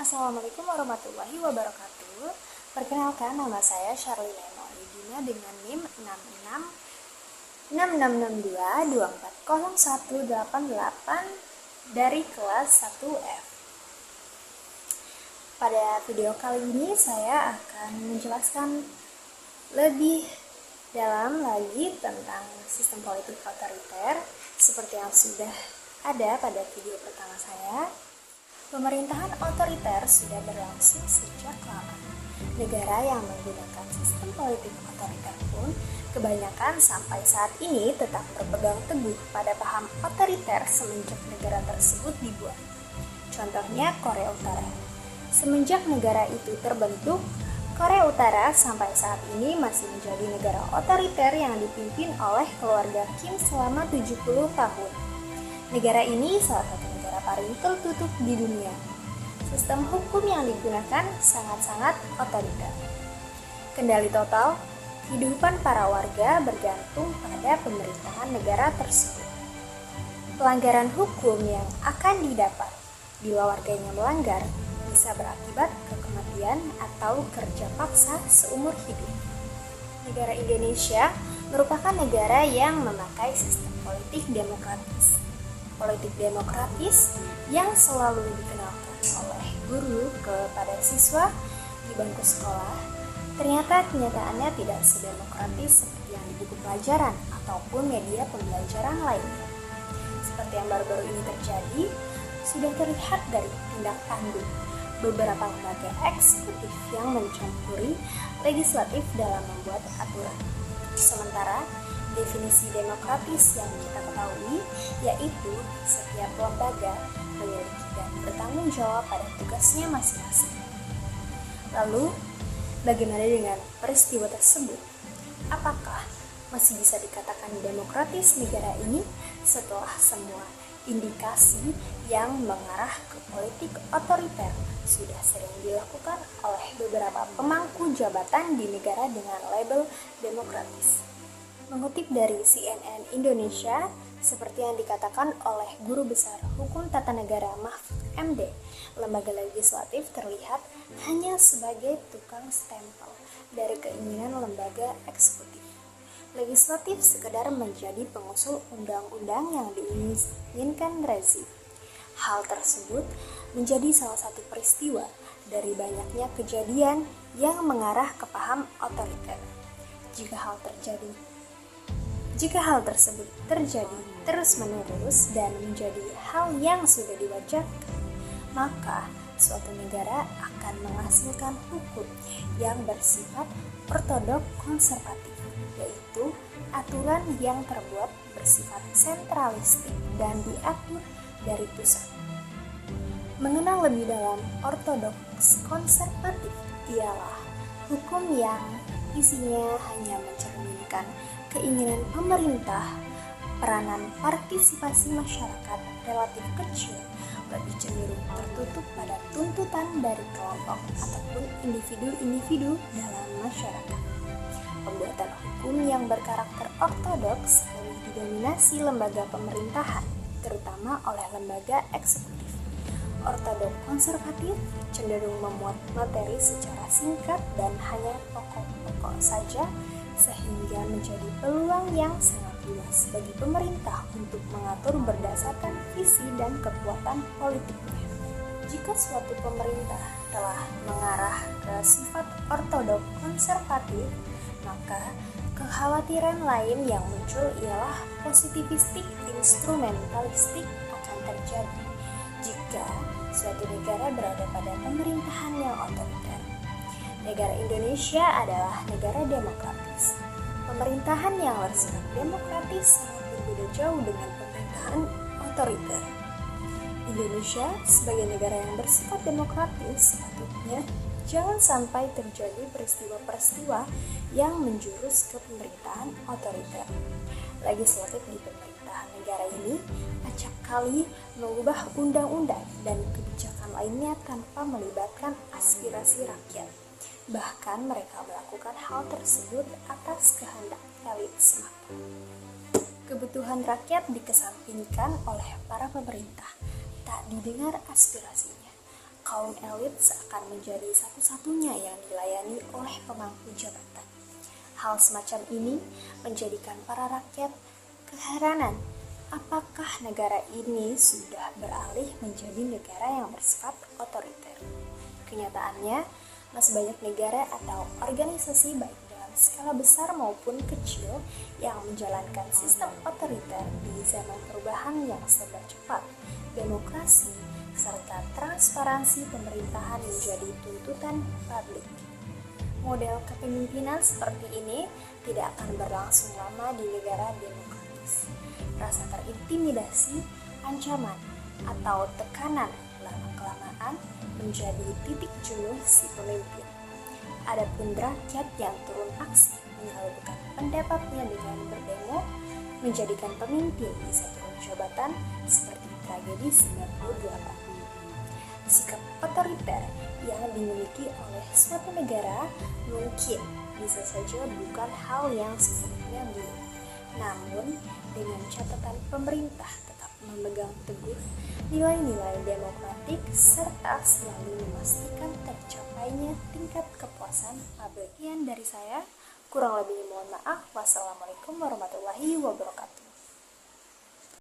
Assalamualaikum warahmatullahi wabarakatuh. Perkenalkan, nama saya Sharlina Emaulidina dengan NIM 666662240188 dari kelas 1F. Pada video kali ini saya akan menjelaskan lebih dalam lagi tentang sistem politik otoriter seperti yang sudah ada pada video pertama saya. Pemerintahan otoriter sudah berlangsung sejak lama. Negara yang menggunakan sistem politik otoriter pun kebanyakan sampai saat ini tetap berpegang teguh pada paham otoriter semenjak negara tersebut dibuat. Contohnya Korea Utara. Semenjak negara itu terbentuk, Korea Utara sampai saat ini masih menjadi negara otoriter yang dipimpin oleh keluarga Kim selama 70 tahun. Negara ini salah satu negara paling tertutup di dunia. Sistem hukum yang digunakan sangat-sangat otoriter. Kendali total, kehidupan para warga bergantung pada pemerintahan negara tersebut. Pelanggaran hukum yang akan didapat bila warganya melanggar bisa berakibat ke kematian atau kerja paksa seumur hidup. Negara Indonesia merupakan negara yang memakai sistem politik demokratis. Politik demokratis yang selalu dikenalkan oleh guru kepada siswa di bangku sekolah, ternyata kenyataannya tidak sedemokratis seperti yang di buku pelajaran ataupun media pembelajaran lainnya. Seperti yang baru-baru ini terjadi, sudah terlihat dari tindak tanduk beberapa lembaga eksekutif yang mencampuri legislatif dalam membuat aturan. Sementara definisi demokratis yang kita ketahui yaitu setiap lembaga memiliki dan bertanggung jawab pada tugasnya masing-masing. Lalu, bagaimana dengan peristiwa tersebut? Apakah masih bisa dikatakan demokratis negara ini setelah semua indikasi yang mengarah ke politik otoriter sudah sering dilakukan oleh beberapa pemangku jabatan di negara dengan label demokratis? Mengutip dari CNN Indonesia, seperti yang dikatakan oleh Guru Besar Hukum Tata Negara Mahfud MD, lembaga legislatif terlihat hanya sebagai tukang stempel dari keinginan lembaga eksekutif. Legislatif sekedar menjadi pengusul undang-undang yang diinginkan rezim. Hal tersebut menjadi salah satu peristiwa dari banyaknya kejadian yang mengarah ke paham otoriter. Jika hal tersebut terjadi terus-menerus dan menjadi hal yang sudah diwajarkan, maka suatu negara akan menghasilkan hukum yang bersifat ortodok konservatif, yaitu aturan yang terbuat bersifat sentralistik dan diatur dari pusat. Mengenal lebih dalam ortodoks konservatif ialah hukum yang isinya hanya mencerminkan keinginan pemerintah, peranan partisipasi masyarakat relatif kecil, lebih cenderung tertutup pada tuntutan dari kelompok ataupun individu-individu dalam masyarakat. Pembuatan hukum yang berkarakter ortodoks lebih didominasi lembaga pemerintahan, terutama oleh lembaga eksekutif. Ortodok konservatif cenderung memuat materi secara singkat dan hanya pokok-pokok saja, sehingga menjadi peluang yang sangat luas bagi pemerintah untuk mengatur berdasarkan visi dan kekuatan politiknya. Jika suatu pemerintah telah mengarah ke sifat ortodok konservatif, maka kekhawatiran lain yang muncul ialah positivistik instrumentalistik akan terjadi jika suatu negara berada pada pemerintahan yang otoriter. Negara Indonesia adalah negara demokratis. Pemerintahan yang bersifat demokratis sangat berbeda jauh dengan pemerintahan otoriter. Indonesia sebagai negara yang bersifat demokratis sepatutnya jangan sampai terjadi peristiwa-peristiwa yang menjurus ke pemerintahan otoriter. Legislatif di pemerintahan negara ini acap kali mengubah undang-undang dan kebijakan lainnya tanpa melibatkan aspirasi rakyat. Bahkan mereka melakukan hal tersebut atas kehendak elit semata. Kebutuhan rakyat dikesampingkan oleh para pemerintah, tak didengar aspirasinya. kaum elit seakan menjadi satu-satunya yang dilayani oleh pemangku jabatan. Hal semacam ini menjadikan para rakyat keheranan. Apakah negara ini sudah beralih menjadi negara yang bersifat otoriter? Kenyataannya, masih banyak negara atau organisasi baik dalam skala besar maupun kecil yang menjalankan sistem otoriter di zaman perubahan yang serba cepat. Demokrasi serta transparansi pemerintahan menjadi tuntutan publik. Model kepemimpinan seperti ini tidak akan berlangsung lama di negara demokratis. Rasa terintimidasi, ancaman, atau tekanan lama-kelamaan menjadi titik jenuh si pemimpin. Adapun rakyat yang turun aksi menyalurkan pendapatnya dengan berdemo, menjadikan pemimpin bisa turun jabatan seperti tragedi 98. Sikap otoriter yang dimiliki oleh suatu negara mungkin bisa saja bukan hal yang sepenuhnya buruk. Namun, dengan catatan pemerintah tetap memegang teguh nilai-nilai demokratik serta selalu memastikan tercapainya tingkat kepuasan publik. Sekian dari saya, kurang lebihnya mohon maaf. Wassalamualaikum warahmatullahi wabarakatuh.